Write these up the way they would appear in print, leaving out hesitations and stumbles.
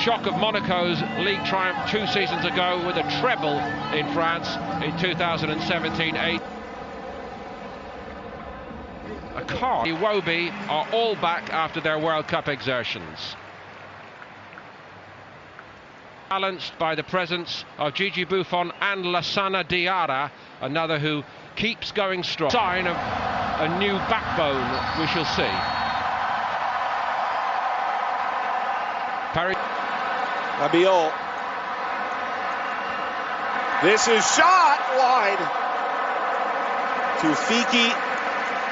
shock of Monaco's league triumph 2 seasons ago with a treble in France in 2017-8. Iwobi are all back after their World Cup exertions. Balanced by the presence of Gigi Buffon and Lassana Diarra, another who keeps going strong. Sign of a new backbone we shall see. Rabiot. This is shot wide. Tufiki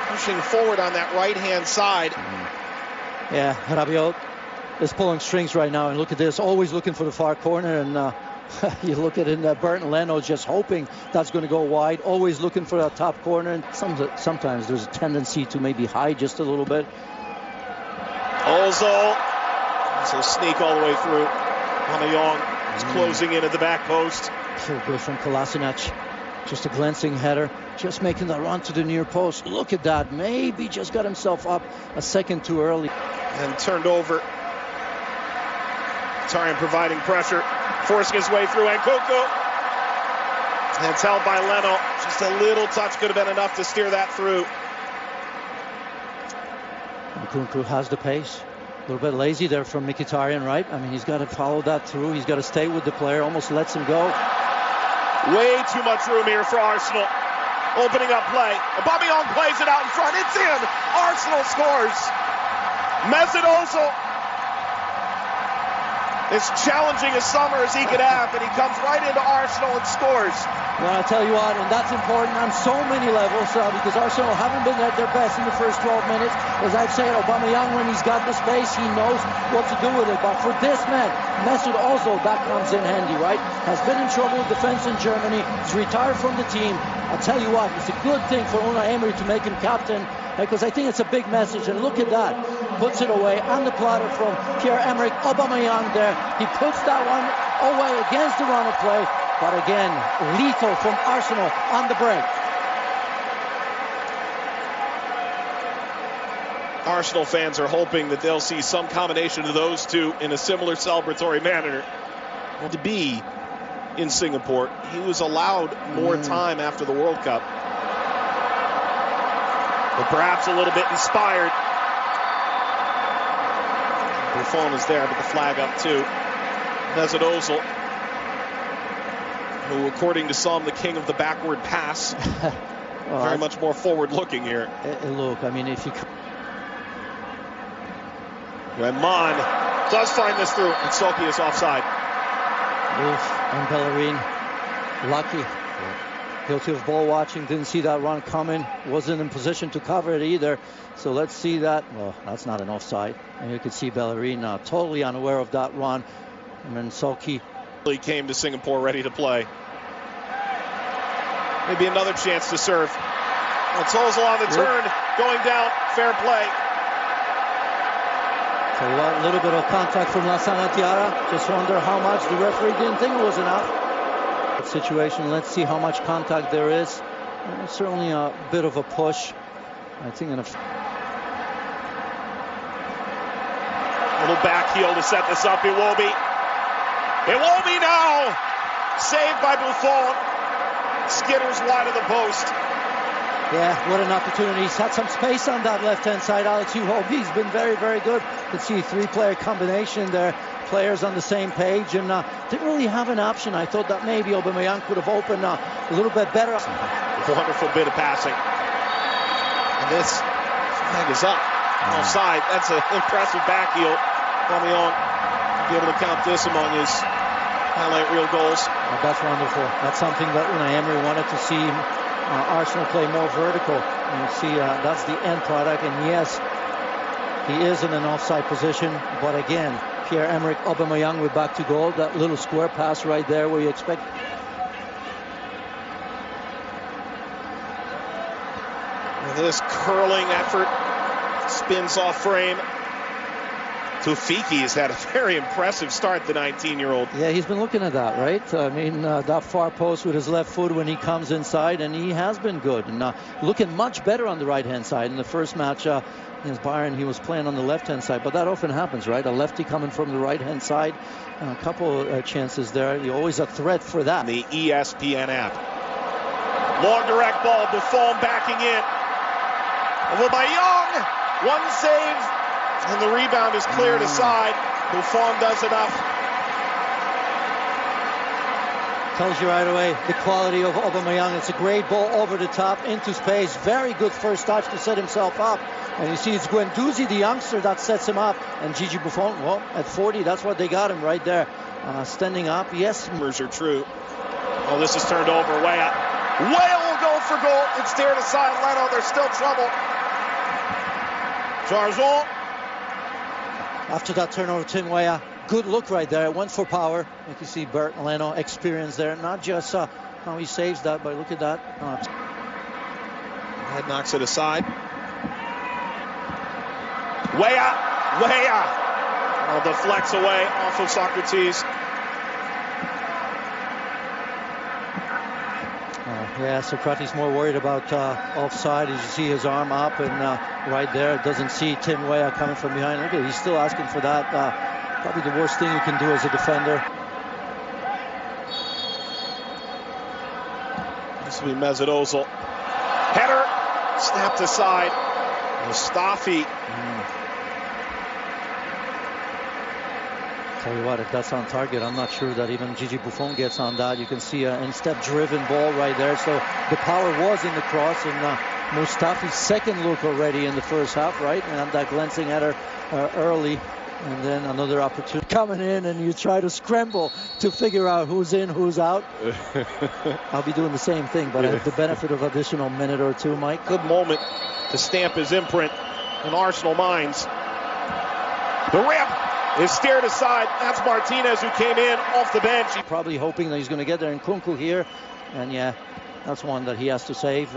pushing forward on that right-hand side. Yeah, Rabiot is pulling strings right now, and look at this, always looking for the far corner, and you look at it, Burton Leno just hoping that's going to go wide, always looking for that top corner, and sometimes there's a tendency to maybe hide just a little bit. Ozil, so sneak all the way through. Aubameyang is closing in at the back post. So good from Kolasinac. Just a glancing header, just making that run to the near post. Look at that, maybe just got himself up a second too early. And turned over. Mkhitaryan providing pressure, forcing his way through, and Nkunku. And it's held by Leno. Just a little touch could have been enough to steer that through. Nkunku has the pace. A little bit lazy there from Mkhitaryan, right? I mean, he's got to follow that through. He's got to stay with the player, almost lets him go. Way too much room here for Arsenal. Opening up play. Aubameyang plays it out in front. It's in. Arsenal scores. Mesut Ozil. As challenging a summer as he could have, and he comes right into Arsenal and scores. Well, I'll tell you what, and that's important on so many levels, because Arsenal haven't been at their best in the first 12 minutes. As I've said, Aubameyang, when he's got the space, he knows what to do with it. But for this man, Mesut Ozil, that comes in handy, right? Has been in trouble with defense in Germany. He's retired from the team. I'll tell you what, it's a good thing for Unai Emery to make him captain, because I think it's a big message. And look at that. Puts it away on the platter from Pierre-Emerick Aubameyang there. He puts that one away against the run of play. But again, lethal from Arsenal on the break. Arsenal fans are hoping that they'll see some combination of those two in a similar celebratory manner. To be in Singapore, he was allowed more time after the World Cup. But perhaps a little bit inspired. Buffon is there, but the flag up too. Mesut Ozil, who, according to some, the king of the backward pass. Well, very much more forward-looking here. Look, I mean, if you... Rahman does find this through, and Soki is offside. And Bellerin, lucky. Guilty of ball watching, didn't see that run coming, wasn't in position to cover it either. So let's see that. Well, that's not an offside. And you can see Bellerin totally unaware of that run. And then Soki. He came to Singapore ready to play. Maybe another chance to serve. It's Ozil on the turn, going down, fair play. So a little bit of contact from Lassana Diarra. Just wonder how much the referee didn't think it was enough. Situation. Let's see how much contact there is. Certainly a bit of a push. I think little back heel to set this up. Iwobi now saved by Buffon. Skitters wide of the post. Yeah, what an opportunity. He's had some space on that left-hand side. Alex Iwobi's been very, very good. You can see 3-player combination there. Players on the same page, and didn't really have an option. I thought that maybe Aubameyang could have opened a little bit better. Wonderful bit of passing. And this flag is up. Offside. That's an impressive back heel. Aubameyang be able to count this among his highlight reel goals. That's wonderful. That's something that Unai Emery wanted to see Arsenal play more vertical. And you see that's the end product. And yes, he is in an offside position, but again, Pierre-Emerick Aubameyang with back to goal. That little square pass right there where you expect. And this curling effort spins off frame. Tufiki has had a very impressive start, the 19-year-old. Yeah, he's been looking at that, right? I mean, that far post with his left foot when he comes inside, and he has been good. And looking much better on the right-hand side. In the first match, against Bayern, he was playing on the left-hand side, but that often happens, right? A lefty coming from the right-hand side. A couple chances there. You're always a threat for that. The ESPN app. Long direct ball, Buffon backing in. Aubameyang, one save, and the rebound is cleared aside. Buffon does enough. Tells you right away the quality of Aubameyang. It's a great ball over the top into space. Very good first touch to set himself up. And you see it's Guendouzi, the youngster, that sets him up. And Gigi Buffon, well, at 40, that's what they got him right there. Standing up, yes. Rumors are true. Oh, this is turned over. Weah will go for goal. It's steered aside. Leno, there's still trouble. Jarjon. After that turnover, Tim Weah. Good look right there. Went for power. You can see Bert Leno experience there. Not just how he saves that, but look at that. Head knocks it aside. Weah. Oh, deflects away off of Socrates. Yeah, Socrates more worried about offside. As you see his arm up and right there, doesn't see Tim Weah coming from behind. Look at it, he's still asking for that. Probably the worst thing you can do as a defender. This will be Mesut Ozil. Header snapped aside. Mustafi. Tell you what, if that's on target, I'm not sure that even Gigi Buffon gets on that. You can see an instep-driven ball right there. So the power was in the cross, and Mustafi's second look already in the first half, right? And that glancing header early. And then another opportunity coming in, and you try to scramble to figure out who's in, who's out. I'll be doing the same thing, but I have the benefit of additional minute or two, Mike. Good moment to stamp his imprint in Arsenal minds. The rip is steered aside. That's Martinez, who came in off the bench. Probably hoping that he's going to get there in Nkunku here. And yeah, that's one that he has to save.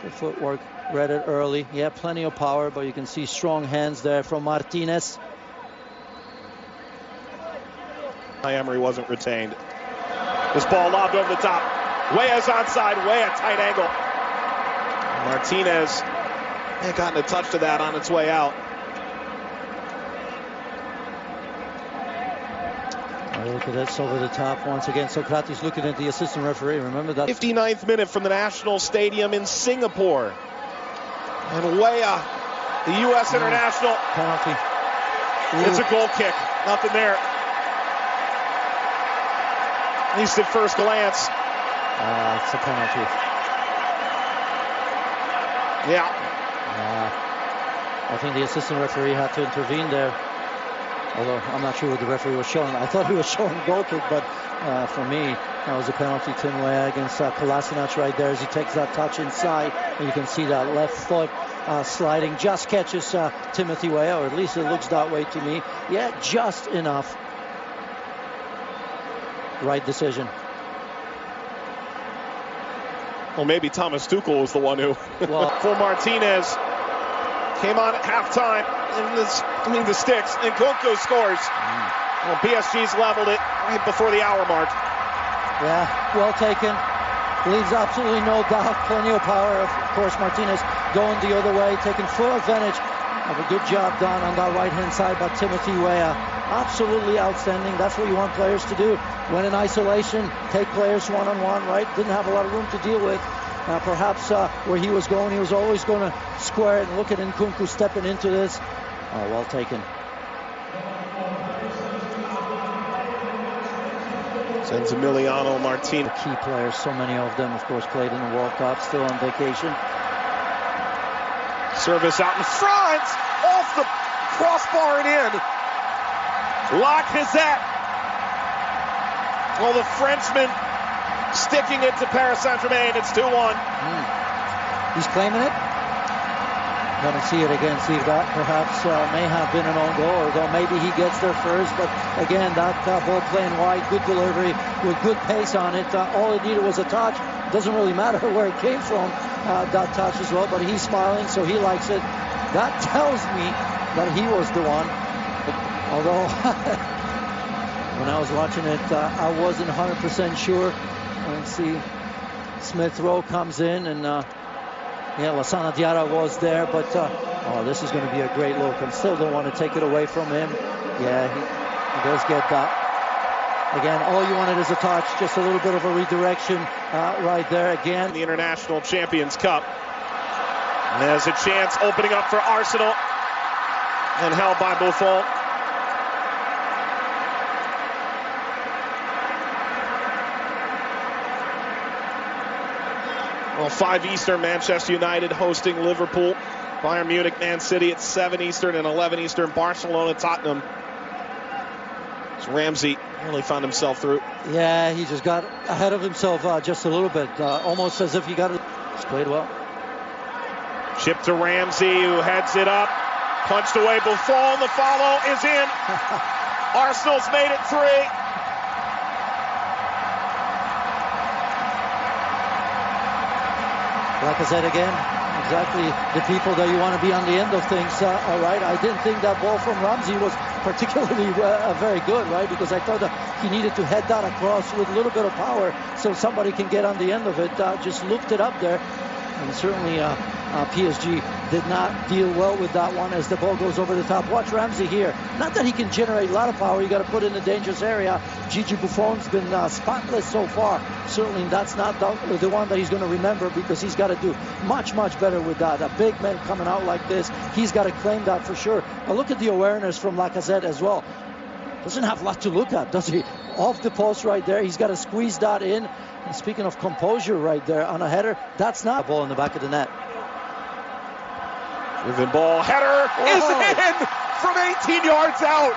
Good footwork. Read it early. Yeah, plenty of power, but you can see strong hands there from Martinez. Emery wasn't retained. This ball lobbed over the top. Weah's onside. Weah, tight angle. Martinez had gotten a touch to that on its way out. Look at this over the top once again. Socrates looking at the assistant referee. Remember that. 59th minute from the National Stadium in Singapore. And Weah, the U.S. international. Penalty. It's a goal kick. Nothing there. At least at first glance. It's a penalty. Yeah. I think the assistant referee had to intervene there. Although I'm not sure what the referee was showing. I thought he was showing goal kick, but for me, that was a penalty. Tim Weah against Kolasinac right there as he takes that touch inside. And you can see that left foot sliding. Just catches Timothy Weah, or at least it looks that way to me. Yeah, just enough. Right decision. Well, maybe Thomas Tuchel was the one who, for Martinez, came on at halftime in between the sticks, and Nkunku scores. Well, PSG's leveled it right before the hour mark. Yeah, well taken. Leaves absolutely no doubt. Plenty of power. Of course, Martinez going the other way, taking full advantage of a good job done on that right-hand side by Timothy Weah. Absolutely outstanding. That's what you want players to do. When in isolation, take players one-on-one, right? Didn't have a lot of room to deal with. Perhaps where he was going, he was always going to square it. And look at Nkunku stepping into this. Oh, well taken. Sends Emiliano Martinez. Key players, so many of them, of course, played in the World Cup, still on vacation. Service out in front, off the crossbar and in. Lacazette. Well, the Frenchman sticking it to Paris Saint-Germain. It's 2-1. He's claiming it. Gonna see it again, see if that perhaps may have been an own goal, although maybe he gets there first. But again, that ball playing wide, good delivery with good pace on it. All it needed was a touch. Doesn't really matter where it came from, that touch as well, but he's smiling, so he likes it. That tells me that he was the one. Although when I was watching it, I wasn't 100% sure. And see, Smith Rowe comes in, and Yeah, Lassana Diarra was there, but oh, this is going to be a great look. I still don't want to take it away from him. Yeah, he does get that. Again, all you wanted is a touch, just a little bit of a redirection right there again. The International Champions Cup. And there's a chance opening up for Arsenal. And held by Buffon. Well, 5 Eastern, Manchester United hosting Liverpool. Bayern Munich, Man City at 7 Eastern and 11 Eastern. Barcelona, Tottenham. So Ramsey really found himself through. Yeah, he just got ahead of himself just a little bit, almost as if he got it. He's played well. Chip to Ramsey, who heads it up. Punched away Buffon. The follow is in. Arsenal's made it 3. Like I said again, exactly the people that you want to be on the end of things. All right, I didn't think that ball from Ramsey was particularly very good, right? Because I thought that he needed to head that across with a little bit of power so somebody can get on the end of it. Just looked it up there. And certainly PSG did not deal well with that one as the ball goes over the top. Watch Ramsey here. Not that he can generate a lot of power. You got to put it in a dangerous area. Gigi Buffon's been spotless so far. Certainly that's not the one that he's going to remember, because he's got to do much, much better with that. A big man coming out like this, he's got to claim that for sure. But look at the awareness from Lacazette as well. Doesn't have a lot to look at, does he? Off the post right there. He's got to squeeze that in. And speaking of composure right there on a header, that's not a ball in the back of the net. Driven ball, header is in from 18 yards out.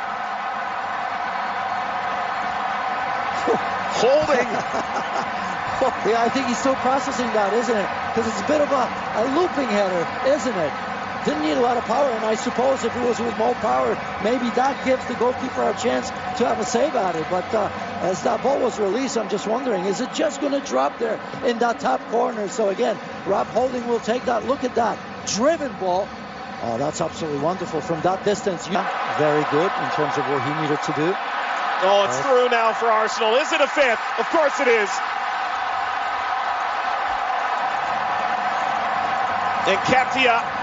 Holding. Yeah, I think he's still processing that, isn't it? Because it's a bit of a looping header, isn't it? Didn't need a lot of power, and I suppose if it was with more power, maybe that gives the goalkeeper a chance to have a save at it. But as that ball was released, I'm just wondering, is it just going to drop there in that top corner? So again, Rob Holding will take that. Look at that driven ball. Oh, that's absolutely wonderful from that distance. Yeah, very good in terms of what he needed to do. Oh, it's through now for Arsenal. Is it a 5th? Of course it is. Nketiah.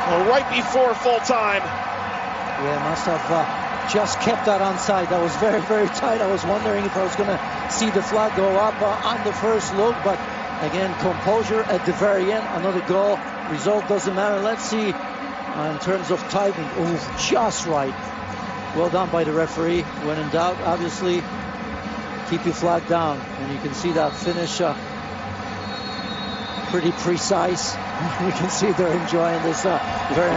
Well, right before full time. Yeah, must have just kept that onside. That was very, very tight. I was wondering if I was going to see the flag go up on the first look. But again, composure at the very end. Another goal. Result doesn't matter. Let's see in terms of timing. Oh, just right. Well done by the referee. When in doubt, obviously, keep your flag down. And you can see that finish pretty precise. You can see they're enjoying this very